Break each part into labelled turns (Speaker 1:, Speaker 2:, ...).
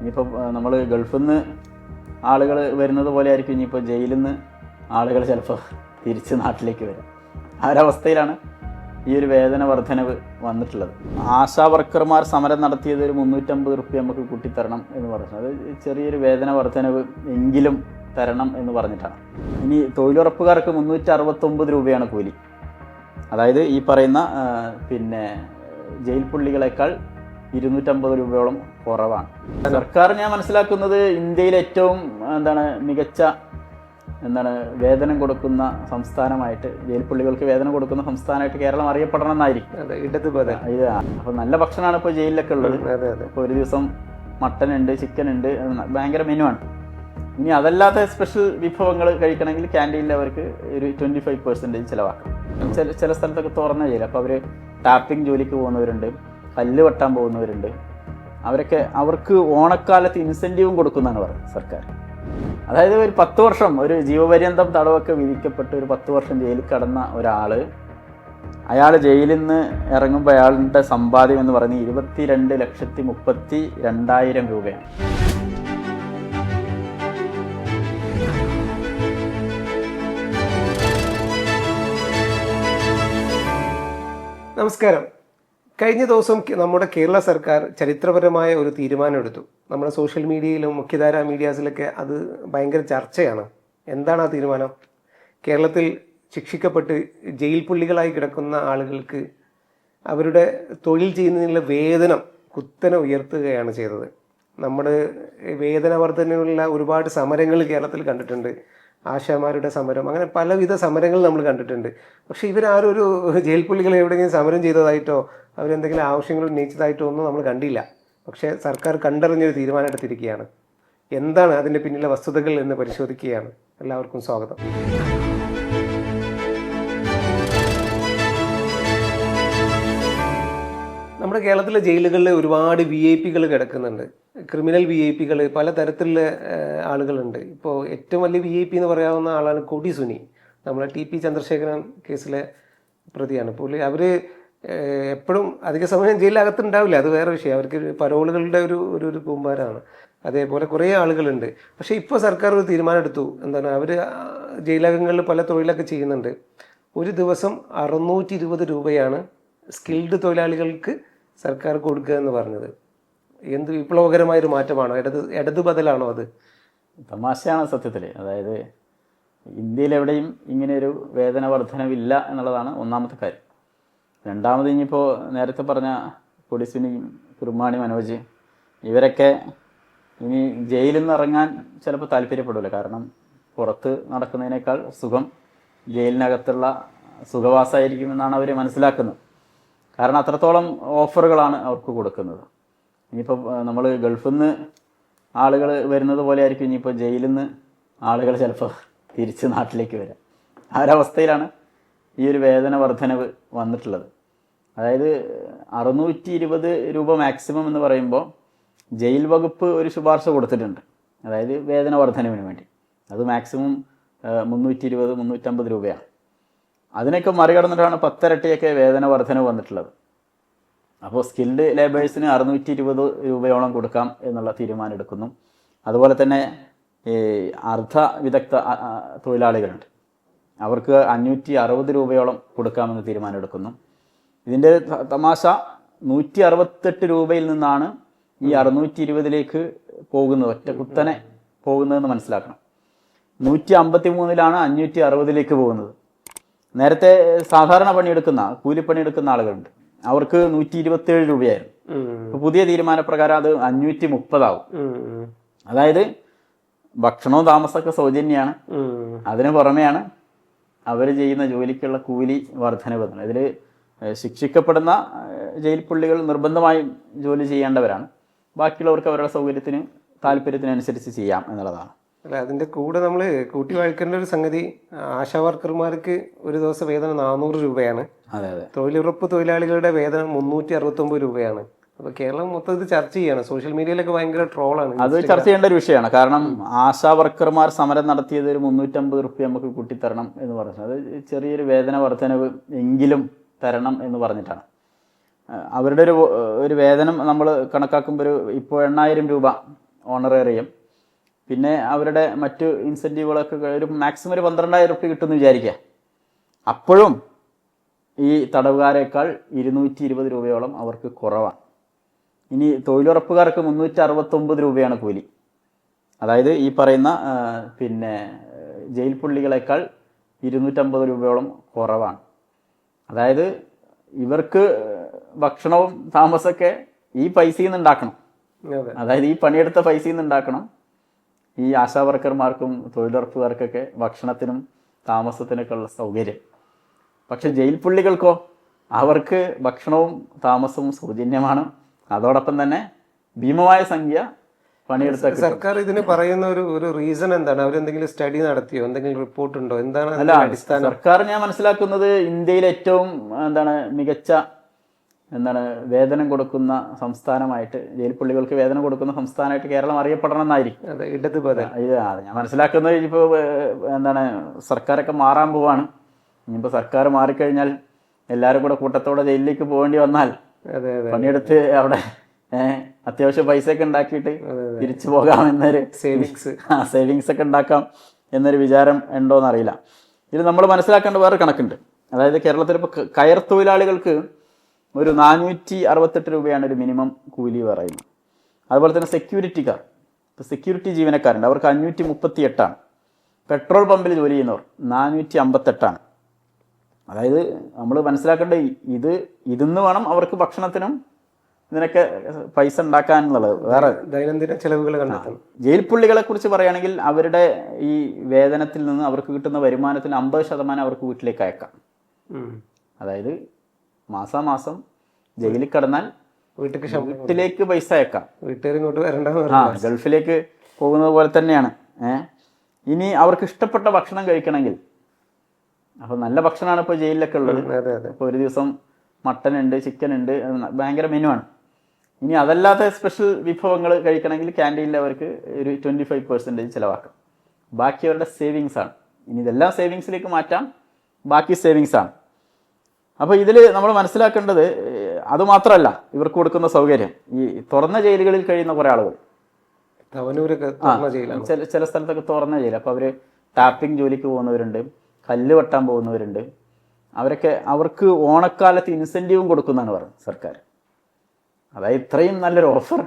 Speaker 1: ഇനിയിപ്പോൾ നമ്മൾ ഗൾഫിൽ നിന്ന് ആളുകൾ വരുന്നത് പോലെ ആയിരിക്കും ഇനിയിപ്പോൾ ജയിലിൽ നിന്ന് ആളുകൾ ചിലപ്പോൾ തിരിച്ച് നാട്ടിലേക്ക് വരും. ആ ഒരവസ്ഥയിലാണ് ഈ ഒരു വേതന വർധനവ് വന്നിട്ടുള്ളത്. ആശാ വർക്കർമാർ സമരം നടത്തിയത് ഒരു 350 റുപ്യ നമുക്ക് കൂട്ടിത്തരണം എന്ന് പറഞ്ഞു. അത് ചെറിയൊരു വേതന വർധനവ് എങ്കിലും തരണം എന്ന് പറഞ്ഞിട്ടാണ്. ഇനി തൊഴിലുറപ്പുകാർക്ക് 369 രൂപയാണ് കൂലി. അതായത് ഈ പറയുന്ന ജയിൽ പുള്ളികളെക്കാൾ 250 രൂപയോളം കുറവാണ്. സർക്കാർ ഞാൻ മനസ്സിലാക്കുന്നത് ഇന്ത്യയിലെ ഏറ്റവും മികച്ച വേതനം കൊടുക്കുന്ന സംസ്ഥാനമായിട്ട്, ജയിൽ പുള്ളികൾക്ക് വേതനം കൊടുക്കുന്ന സംസ്ഥാനമായിട്ട് കേരളം അറിയപ്പെടണം എന്നായിരിക്കും. അപ്പോൾ നല്ല ഭക്ഷണമാണ് ഇപ്പോൾ ജയിലിലൊക്കെ ഉള്ളത്. ഇപ്പോൾ ഒരു ദിവസം മട്ടൻ ഉണ്ട്, ചിക്കൻ ഉണ്ട്, ഭയങ്കര മെനു ആണ്. ഇനി അതല്ലാത്ത സ്പെഷ്യൽ വിഭവങ്ങൾ കഴിക്കണമെങ്കിൽ ക്യാൻറ്റീനിൽ അവർക്ക് ഒരു 25% ചിലവാക്കണം. ചില സ്ഥലത്തൊക്കെ തുറന്ന ജയിൽ. അപ്പോൾ അവർ ടാപ്പിംഗ് ജോലിക്ക് പോകുന്നവരുണ്ട്, കല്ല് വെട്ടാൻ പോകുന്നവരുണ്ട്. അവർക്ക് ഓണക്കാലത്ത് ഇൻസെൻറ്റീവും കൊടുക്കുന്നതാണ് പറയുന്നത് സർക്കാർ. അതായത് ഒരു 10 വർഷം, ഒരു ജീവപര്യന്തം തടവൊക്കെ വിധിക്കപ്പെട്ട് ഒരു 10 വർഷം ജയിലിൽ കടന്ന അയാൾ ജയിലിൽ നിന്ന് ഇറങ്ങുമ്പോൾ അയാളുടെ സമ്പാദ്യം എന്ന് പറയുന്നത് 22,32,000 രൂപയാണ്.
Speaker 2: നമസ്കാരം. കഴിഞ്ഞ ദിവസം നമ്മുടെ കേരള സർക്കാർ ചരിത്രപരമായ ഒരു തീരുമാനമെടുത്തു. നമ്മുടെ സോഷ്യൽ മീഡിയയിലും മുഖ്യധാര മീഡിയാസിലൊക്കെ അത് ഭയങ്കര ചർച്ചയാണ്. എന്താണ് ആ തീരുമാനം? കേരളത്തിൽ ശിക്ഷിക്കപ്പെട്ട് ജയിൽ പുള്ളികളായി കിടക്കുന്ന ആളുകൾക്ക് അവരുടെ തൊഴിൽ ചെയ്യുന്നതിനുള്ള വേതനം കുത്തനെ ഉയർത്തുകയാണ് ചെയ്തത്. നമ്മൾ വേതന വർധനയുള്ള ഒരുപാട് സമരങ്ങൾ കേരളത്തിൽ കണ്ടിട്ടുണ്ട്. ആശാമാരുടെ സമരം, അങ്ങനെ പലവിധ സമരങ്ങൾ നമ്മൾ കണ്ടിട്ടുണ്ട്. പക്ഷെ ഇവരാരും ഒരു ജയിൽ പുള്ളികൾ എവിടെയെങ്കിലും സമരം ചെയ്തതായിട്ടോ അവരെന്തെങ്കിലും ആവശ്യങ്ങൾ ഉന്നയിച്ചതായിട്ടോ ഒന്നും നമ്മൾ കണ്ടില്ല. പക്ഷേ സർക്കാർ കണ്ടറിഞ്ഞൊരു തീരുമാനം എടുത്തിരിക്കുകയാണ്. എന്താണ് അതിൻ്റെ പിന്നിലെ വസ്തുതകൾ എന്ന് പരിശോധിക്കുകയാണ്. എല്ലാവർക്കും സ്വാഗതം. നമ്മുടെ കേരളത്തിലെ ജയിലുകളിൽ ഒരുപാട് VIP കിടക്കുന്നുണ്ട്. ക്രിമിനൽ VIP പലതരത്തിലുള്ള ആളുകളുണ്ട്. ഇപ്പോൾ ഏറ്റവും വലിയ VIP എന്ന് പറയാവുന്ന ആളാണ് കൊടി സുനി. നമ്മളെ TP ചന്ദ്രശേഖരൻ കേസിലെ പ്രതിയാണ്. പുള്ളി അവർ എപ്പോഴും അധിക സമയം ജയിലിനകത്തുണ്ടാവില്ല, അത് വേറെ വിഷയം. അവർക്ക് പരോളുകളുടെ ഒരു കൂമ്പാരമാണ്. അതേപോലെ കുറേ ആളുകളുണ്ട്. പക്ഷേ ഇപ്പോൾ സർക്കാർ ഒരു തീരുമാനം എടുത്തു. അവർ ജയിലകങ്ങളിൽ പല തൊഴിലൊക്കെ ചെയ്യുന്നുണ്ട്. ഒരു ദിവസം 620 രൂപയാണ് സ്കിൽഡ് തൊഴിലാളികൾക്ക് സർക്കാർ കൊടുക്കുക എന്ന് പറഞ്ഞത്. എന്ത് വിപ്ലവകരമായൊരു മാറ്റമാണോ? ഇടതു ബദലാണോ അത്?
Speaker 1: തമാശയാണ് സത്യത്തിൽ. അതായത് ഇന്ത്യയിലെവിടെയും ഇങ്ങനെയൊരു വേതന വർധനവില്ല എന്നുള്ളതാണ് ഒന്നാമത്തെ കാര്യം. രണ്ടാമത് ഇനിയിപ്പോൾ നേരത്തെ പറഞ്ഞ കൊടിസുനിയും കുരുമാണി മനോജ് ഇവരൊക്കെ ഇനി ജയിലിൽ നിന്ന് ഇറങ്ങാൻ ചിലപ്പോൾ താല്പര്യപ്പെടില്ല. കാരണം പുറത്ത് നടക്കുന്നതിനേക്കാൾ സുഖം ജയിലിനകത്തുള്ള സുഖവാസമായിരിക്കുമെന്നാണ് അവർ മനസ്സിലാക്കുന്നത്. കാരണം അത്രത്തോളം ഓഫറുകളാണ് അവർക്ക് കൊടുക്കുന്നത്. ഇനിയിപ്പോൾ നമ്മൾ ഗൾഫിൽ നിന്ന് ആളുകൾ വരുന്നത് പോലെ ആയിരിക്കും ഇനിയിപ്പോൾ ജയിലിൽ നിന്ന് ആളുകൾ ചിലപ്പോൾ തിരിച്ച് നാട്ടിലേക്ക് വരാം. ആ ഒരവസ്ഥയിലാണ് ഈ ഒരു വേതന വർധനവ് വന്നിട്ടുള്ളത്. അതായത് 620 രൂപ മാക്സിമം എന്ന് പറയുമ്പോൾ ജയിൽ വകുപ്പ് ഒരു ശുപാർശ കൊടുത്തിട്ടുണ്ട്. അതായത് വേതന വർധനവിന് വേണ്ടി അത് മാക്സിമം 320, 350 രൂപയാണ്. അതിനൊക്കെ മറികടന്നിട്ടാണ് 10 ഇരട്ടിയൊക്കെ വേതന വർധനവ് വന്നിട്ടുള്ളത്. അപ്പോൾ സ്കിൽഡ് ലേബേഴ്സിന് 620 രൂപയോളം കൊടുക്കാം എന്നുള്ള തീരുമാനം എടുക്കുന്നു. അതുപോലെ തന്നെ ഈ അർദ്ധ വിദഗ്ധ തൊഴിലാളികളുണ്ട്, അവർക്ക് 560 രൂപയോളം കൊടുക്കാമെന്ന് തീരുമാനം എടുക്കുന്നു. ഇതിൻ്റെ തമാശ 168 രൂപയിൽ നിന്നാണ് ഈ 620ലേക്ക് പോകുന്നത്, ഒറ്റ കുത്തനെ പോകുന്നതെന്ന് മനസ്സിലാക്കണം. 153-ലാണ് 560ലേക്ക് പോകുന്നത്. നേരത്തെ സാധാരണ പണിയെടുക്കുന്ന കൂലിപ്പണിയെടുക്കുന്ന ആളുകളുണ്ട്, അവർക്ക് 127 രൂപയായിരുന്നു. ഇപ്പൊ പുതിയ തീരുമാനപ്രകാരം അത് 530 ആവും. അതായത് ഭക്ഷണവും താമസമൊക്കെ സൗജന്യമാണ്. അതിന് പുറമെയാണ് അവർ ചെയ്യുന്ന ജോലിക്കുള്ള കൂലി വർധനവ്. ഇതിൽ ശിക്ഷിക്കപ്പെടുന്ന ജയിൽ പുള്ളികൾ നിർബന്ധമായും ജോലി ചെയ്യേണ്ടവരാണ്. ബാക്കിയുള്ളവർക്ക് അവരുടെ സൗകര്യത്തിന് താല്പര്യത്തിനനുസരിച്ച് ചെയ്യാം എന്നുള്ളതാണ്.
Speaker 2: അല്ല, അതിൻ്റെ കൂടെ നമ്മൾ കൂട്ടി വായിക്കേണ്ട ഒരു സംഗതി, ആശാ വർക്കർമാർക്ക് ഒരു ദിവസം വേതനം 400 രൂപയാണ്.
Speaker 1: അതെ അതെ.
Speaker 2: തൊഴിലുറപ്പ് തൊഴിലാളികളുടെ വേതനം 369 രൂപയാണ്. അപ്പോൾ കേരളം മൊത്തം ഇത് ചർച്ച ചെയ്യാണ്. സോഷ്യൽ മീഡിയയിലൊക്കെ ഭയങ്കര ട്രോളാണ്.
Speaker 1: അത് ചർച്ച ചെയ്യേണ്ട ഒരു വിഷയമാണ്. കാരണം ആശാ വർക്കർമാർ സമരം നടത്തിയത് ഒരു 350 റുപ്യ നമുക്ക് കൂട്ടിത്തരണം എന്ന് പറഞ്ഞു. അത് ചെറിയൊരു വേതന വർധനവ് എങ്കിലും തരണം എന്ന് പറഞ്ഞിട്ടാണ്. അവരുടെ ഒരു വേതനം നമ്മൾ കണക്കാക്കുമ്പോൾ ഇപ്പോൾ 8,000 രൂപ ഓണറേറിയം, പിന്നെ അവരുടെ മറ്റ് ഇൻസെൻറ്റീവുകളൊക്കെ ഒരു മാക്സിമം ഒരു 12,000 റുപ്യ കിട്ടുമെന്ന് വിചാരിക്കുക. അപ്പോഴും ഈ തടവുകാരേക്കാൾ 220 രൂപയോളം അവർക്ക് കുറവാണ്. ഇനി തൊഴിലുറപ്പുകാർക്ക് 369 രൂപയാണ് കൂലി. അതായത് ഈ പറയുന്ന പിന്നെ ജയിൽ പുള്ളികളെക്കാൾ 250 രൂപയോളം കുറവാണ്. അതായത് ഇവർക്ക് ഭക്ഷണവും താമസമൊക്കെ ഈ പൈസയിൽ നിന്ന് ഉണ്ടാക്കണം. അതായത് ഈ പണിയെടുത്ത പൈസയിൽ നിന്ന് ഉണ്ടാക്കണം. ഈ ആശാ വർക്കർമാർക്കും തൊഴിലുറപ്പുകാർക്കൊക്കെ ഭക്ഷണത്തിനും താമസത്തിനൊക്കെ ഉള്ള സൗകര്യം. പക്ഷെ ജയിൽ പുള്ളികൾക്കോ അവർക്ക് ഭക്ഷണവും താമസവും സൗജന്യമാണ്. അതോടൊപ്പം തന്നെ ഭീമമായ സംഖ്യ പണിയെടുത്ത.
Speaker 2: സർക്കാർ ഇതിന് പറയുന്ന ഒരു റീസൺ എന്താണ്? അവരെന്തെങ്കിലും സ്റ്റഡി നടത്തിയോ? എന്തെങ്കിലും റിപ്പോർട്ട് ഉണ്ടോ? എന്താണ്
Speaker 1: അല്ല, സർക്കാർ ഞാൻ മനസ്സിലാക്കുന്നത് ഇന്ത്യയിലെ ഏറ്റവും മികച്ച വേതനം കൊടുക്കുന്ന സംസ്ഥാനമായിട്ട്, ജയിൽ പുള്ളികൾക്ക് വേതനം കൊടുക്കുന്ന സംസ്ഥാനമായിട്ട് കേരളം അറിയപ്പെടണം എന്നായിരിക്കും. ഞാൻ മനസ്സിലാക്കുന്നത് ഇപ്പോൾ സർക്കാരൊക്കെ മാറാൻ പോവാണ്. ഇനിയിപ്പോൾ സർക്കാർ മാറിക്കഴിഞ്ഞാൽ എല്ലാവരും കൂടെ കൂട്ടത്തോടെ ജയിലിലേക്ക് പോകേണ്ടി വന്നാൽ പണിയെടുത്ത് അവിടെ അത്യാവശ്യം പൈസയൊക്കെ ഉണ്ടാക്കിയിട്ട് തിരിച്ചു പോകാമെന്നൊരു സേവിങ്സ് ഒക്കെ ഉണ്ടാക്കാം എന്നൊരു വിചാരം ഉണ്ടോയെന്ന് അറിയില്ല. ഇതിൽ നമ്മൾ മനസ്സിലാക്കേണ്ട വേറെ കണക്കുണ്ട്. അതായത് കേരളത്തിൽ ഇപ്പോൾ കയർ തൊഴിലാളികൾക്ക് ഒരു 468 രൂപയാണ് ഒരു മിനിമം കൂലി പറയുന്നത്. അതുപോലെ തന്നെ സെക്യൂരിറ്റിക്കാർ, ഇപ്പോൾ സെക്യൂരിറ്റി ജീവനക്കാരുണ്ട്, അവർക്ക് 538 പെട്രോൾ പമ്പിൽ ജോലി ചെയ്യുന്നവർ 458. അതായത് നമ്മൾ മനസ്സിലാക്കേണ്ട ഇതിന്ന് വേണം അവർക്ക് ഭക്ഷണത്തിനും ഇതിനൊക്കെ പൈസ ഉണ്ടാക്കാനുള്ളത്. വേറെ
Speaker 2: ദൈനംദിന ചെലവുകൾ കണ്ടെത്തണം.
Speaker 1: ജയിൽ പുള്ളികളെ കുറിച്ച് പറയുകയാണെങ്കിൽ അവരുടെ ഈ വേതനത്തിൽ നിന്ന് അവർക്ക് കിട്ടുന്ന വരുമാനത്തിൽ 50% അവർക്ക് വീട്ടിലേക്ക് അയക്കാം. അതായത് മാസാമാസം ജയിലിൽ കിടന്നാൽ വീട്ടിലേക്ക് പൈസ അയക്കാം.
Speaker 2: വീട്ടുകാരിങ്ങോട്ട് വരണ്ട,
Speaker 1: ഗൾഫിലേക്ക് പോകുന്നത് പോലെ തന്നെയാണ്. ഇനി അവർക്ക് ഇഷ്ടപ്പെട്ട ഭക്ഷണം കഴിക്കണമെങ്കിൽ, അപ്പോൾ നല്ല ഭക്ഷണമാണ് ഇപ്പോൾ ജയിലിലൊക്കെ ഉള്ളത്. ഇപ്പോൾ ഒരു ദിവസം മട്ടൻ ഉണ്ട്, ചിക്കൻ ഉണ്ട്, ഭയങ്കര മെനു ആണ്. ഇനി അതല്ലാത്ത സ്പെഷ്യൽ വിഭവങ്ങൾ കഴിക്കണമെങ്കിൽ ക്യാൻറ്റീനിൽ അവർക്ക് ഒരു 25% ചിലവാക്കാം. ബാക്കി അവരുടെ സേവിങ്സ് ആണ്. ഇനി ഇതെല്ലാം സേവിങ്സിലേക്ക് മാറ്റാം, ബാക്കി സേവിങ്സ് ആണ്. അപ്പോൾ ഇതിൽ നമ്മൾ മനസ്സിലാക്കേണ്ടത് അതുമാത്രമല്ല ഇവർക്ക് കൊടുക്കുന്ന സൗകര്യം. ഈ തുറന്ന ജയിലുകളിൽ കഴിയുന്ന കുറേ ആളുകൾ, ചില സ്ഥലത്തൊക്കെ തുറന്ന ജയിൽ, അപ്പോൾ അവർ ടാപ്പിംഗ് ജോലിക്ക് പോകുന്നവരുണ്ട്, കല്ല് വെട്ടാൻ പോകുന്നവരുണ്ട്. അവർക്ക് ഓണക്കാലത്ത് ഇൻസെൻറ്റീവും കൊടുക്കുന്നതാണ് പറയുന്നത് സർക്കാർ. അതായത് ഇത്രയും നല്ലൊരു ഓഫർ.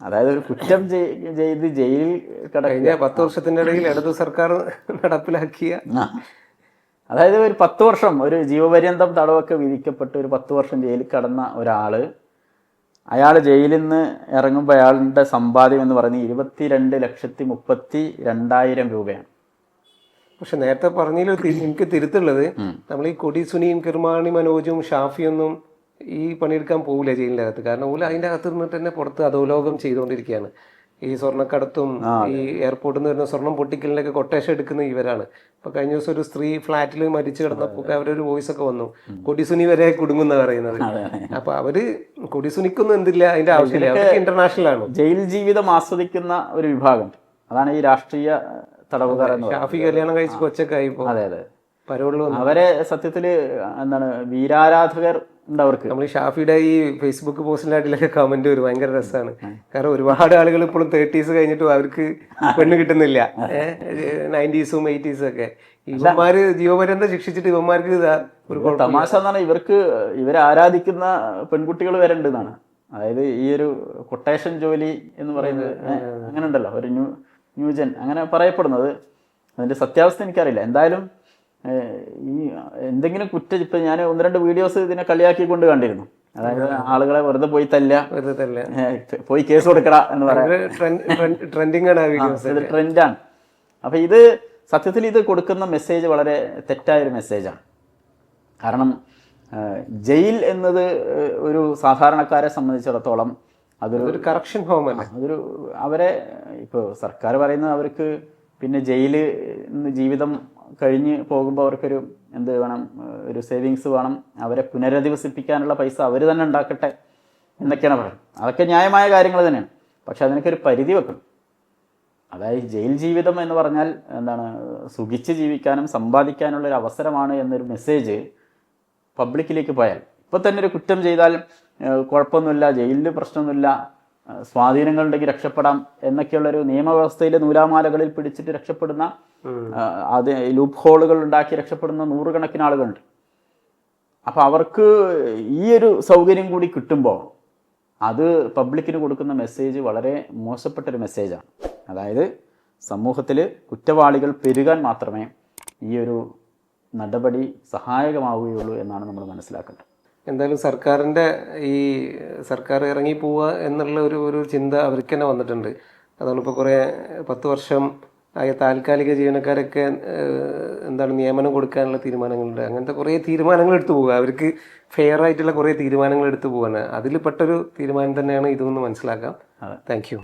Speaker 1: അതായത് ഒരു കുറ്റം ചെയ്ത് ജയിലിൽ
Speaker 2: കഴിഞ്ഞ 10 വർഷത്തിൻ്റെ ഇടയിൽ ഇടതു സർക്കാർ നടപ്പിലാക്കിയ,
Speaker 1: അതായത് ഒരു 10 വർഷം ഒരു ജീവപര്യന്തം തടവൊക്കെ വിധിക്കപ്പെട്ട് ഒരു 10 വർഷം ജയിലിൽ കിടന്ന അയാൾ ജയിലിൽ നിന്ന് ഇറങ്ങുമ്പോൾ അയാളുടെ സമ്പാദ്യം എന്ന് പറയുന്നത് 22,32,000 രൂപയാണ്.
Speaker 2: പക്ഷെ നേരത്തെ പറഞ്ഞതിൽ എനിക്ക് തിരുത്തുള്ളത്, നമ്മൾ ഈ കൊടി സുനിയും കിർമാണി മനോജും ഷാഫിയൊന്നും ഈ പണിയെടുക്കാൻ പോകില്ല ജയിലിൻ്റെ അകത്ത്. കാരണം ഓല അതിൻ്റെ അകത്ത് നിന്നിട്ട് തന്നെ പുറത്ത് അധോലോകം ചെയ്തുകൊണ്ടിരിക്കുകയാണ്. ഈ സ്വർണ്ണക്കടത്തും ഈ എയർപോർട്ടിൽ നിന്ന് വരുന്ന സ്വർണം പൊട്ടിക്കലിനൊക്കെ കൊട്ടേഷൻ എടുക്കുന്ന ഇവരാണ്. ഇപ്പൊ കഴിഞ്ഞ ദിവസം ഒരു സ്ത്രീ ഫ്ലാറ്റിൽ മരിച്ചു കിടന്നപ്പോൾ അവരൊരു വോയിസ് ഒക്കെ വന്നു, കൊടിസുനി വരെ കുടുങ്ങുന്ന പറയുന്നത്. അപ്പൊ അവര് കൊടിസുനിക്കൊന്നും എന്തില്ല, അതിന്റെ ആവശ്യമില്ല, അവർക്ക് ഇന്റർനാഷണൽ ആണ്.
Speaker 1: ജയിൽ ജീവിതം ആസ്വദിക്കുന്ന ഒരു വിഭാഗം, അതാണ് ഈ രാഷ്ട്രീയ തടവുകാർ.
Speaker 2: ഷാഫി കല്യാണം കഴിച്ച് കൊച്ചക്കായി.
Speaker 1: അതെ അതെ, അവരെ സത്യത്തില് വീരാരാധകർ ഉണ്ട് അവർക്ക്.
Speaker 2: നമ്മൾ ഈ ഷാഫിയുടെ ഈ ഫേസ്ബുക്ക് പോസ്റ്റിലായിട്ടൊക്കെ കമന്റ് വരും, ഭയങ്കര രസമാണ്. കാരണം ഒരുപാട് ആളുകൾ ഇപ്പോഴും 30s കഴിഞ്ഞിട്ടും അവർക്ക് പെണ്ണ് കിട്ടുന്നില്ല. 90s 80s ഒക്കെ ഇവന്മാര് ജീവപര്യന്തം ശിക്ഷിച്ചിട്ട് ഇവന്മാർക്ക് ഒരു
Speaker 1: തമാശ എന്നാണ്, ഇവരെ ആരാധിക്കുന്ന പെൺകുട്ടികൾ വരെ ഉണ്ട് എന്നാണ്. അതായത് ഈ ഒരു കൊട്ടേഷൻ ജോലി എന്ന് പറയുന്നത് അങ്ങനെ ഉണ്ടല്ലോ, ഒരു ന്യൂജൻ അങ്ങനെ പറയപ്പെടുന്നത്. അതിന്റെ സത്യാവസ്ഥ എനിക്കറിയില്ല. എന്തായാലും ഈ എന്തെങ്കിലും കുറ്റം, ഇപ്പം ഞാൻ 1-2 വീഡിയോസ് ഇതിനെ കളിയാക്കിക്കൊണ്ട് കണ്ടിരുന്നു. അതായത് ആളുകളെ വെറുതെ പോയി പോയി കേസ് കൊടുക്കടാ എന്ന് പറയാം, ട്രെൻഡാണ്. അപ്പം ഇത് സത്യത്തിൽ ഇത് കൊടുക്കുന്ന മെസ്സേജ് വളരെ തെറ്റായൊരു മെസ്സേജാണ്. കാരണം ജയിൽ എന്നത് ഒരു സാധാരണക്കാരെ സംബന്ധിച്ചിടത്തോളം അതൊരു
Speaker 2: കറക്ഷൻ ഹോമല്ല.
Speaker 1: അവരെ ഇപ്പോൾ സർക്കാർ പറയുന്നത് അവർക്ക് പിന്നെ ജയിലിൽ നിന്ന് ജീവിതം കഴിഞ്ഞ് പോകുമ്പോൾ അവർക്കൊരു വേണം, ഒരു സേവിങ്സ് വേണം, അവരെ പുനരധിവസിപ്പിക്കാനുള്ള പൈസ അവർ തന്നെ ഉണ്ടാക്കട്ടെ എന്നൊക്കെയാണ് പറയുന്നത്. അതൊക്കെ ന്യായമായ കാര്യങ്ങൾ തന്നെയാണ്. പക്ഷെ അതിനൊക്കെ ഒരു പരിധി വെക്കണം. അതായത് ജയിൽ ജീവിതം എന്ന് പറഞ്ഞാൽ സുഖിച്ച് ജീവിക്കാനും സമ്പാദിക്കാനുള്ള ഒരു അവസരമാണ് എന്നൊരു മെസ്സേജ് പബ്ലിക്കിലേക്ക് പോയാൽ, ഇപ്പോൾ തന്നെ ഒരു കുറ്റം ചെയ്താൽ കുഴപ്പമൊന്നുമില്ല, ജയിലിൽ പ്രശ്നമൊന്നുമില്ല, സ്വാധീനങ്ങളുണ്ടെങ്കിൽ രക്ഷപ്പെടാം എന്നൊക്കെയുള്ളൊരു നിയമവ്യവസ്ഥയിലെ നൂലാമാലകളിൽ പിടിച്ചിട്ട് രക്ഷപ്പെടുന്ന അത് ലൂപ്പ് ഹോളുകൾ ഉണ്ടാക്കി രക്ഷപ്പെടുന്ന നൂറുകണക്കിന് ആളുകളുണ്ട്. അപ്പോൾ അവർക്ക് ഈ ഒരു സൗകര്യം കൂടി കിട്ടുമ്പോൾ അത് പബ്ലിക്കിന് കൊടുക്കുന്ന മെസ്സേജ് വളരെ മോശപ്പെട്ടൊരു മെസ്സേജാണ്. അതായത് സമൂഹത്തിൽ കുറ്റവാളികൾ പെരുകാൻ മാത്രമേ ഈ ഒരു നടപടി സഹായകമാവുകയുള്ളൂ എന്നാണ് നമ്മൾ മനസ്സിലാക്കേണ്ടത്.
Speaker 2: എന്തായാലും സർക്കാർ ഇറങ്ങി പോവുക എന്നുള്ള ഒരു ചിന്ത അവർക്ക് തന്നെ വന്നിട്ടുണ്ട്. അതാണ് ഇപ്പോൾ കുറേ 10 വർഷം ആയ താൽക്കാലിക ജീവനക്കാരൊക്കെ നിയമനം കൊടുക്കാനുള്ള തീരുമാനങ്ങളുണ്ട്. അങ്ങനത്തെ കുറേ തീരുമാനങ്ങൾ എടുത്തു പോവുക, അവർക്ക് ഫെയർ ആയിട്ടുള്ള കുറേ തീരുമാനങ്ങൾ എടുത്തു പോകാണ്. അതിൽ പെട്ടൊരു തീരുമാനം തന്നെയാണ് ഇതെന്ന് മനസ്സിലാക്കാം. Thank you.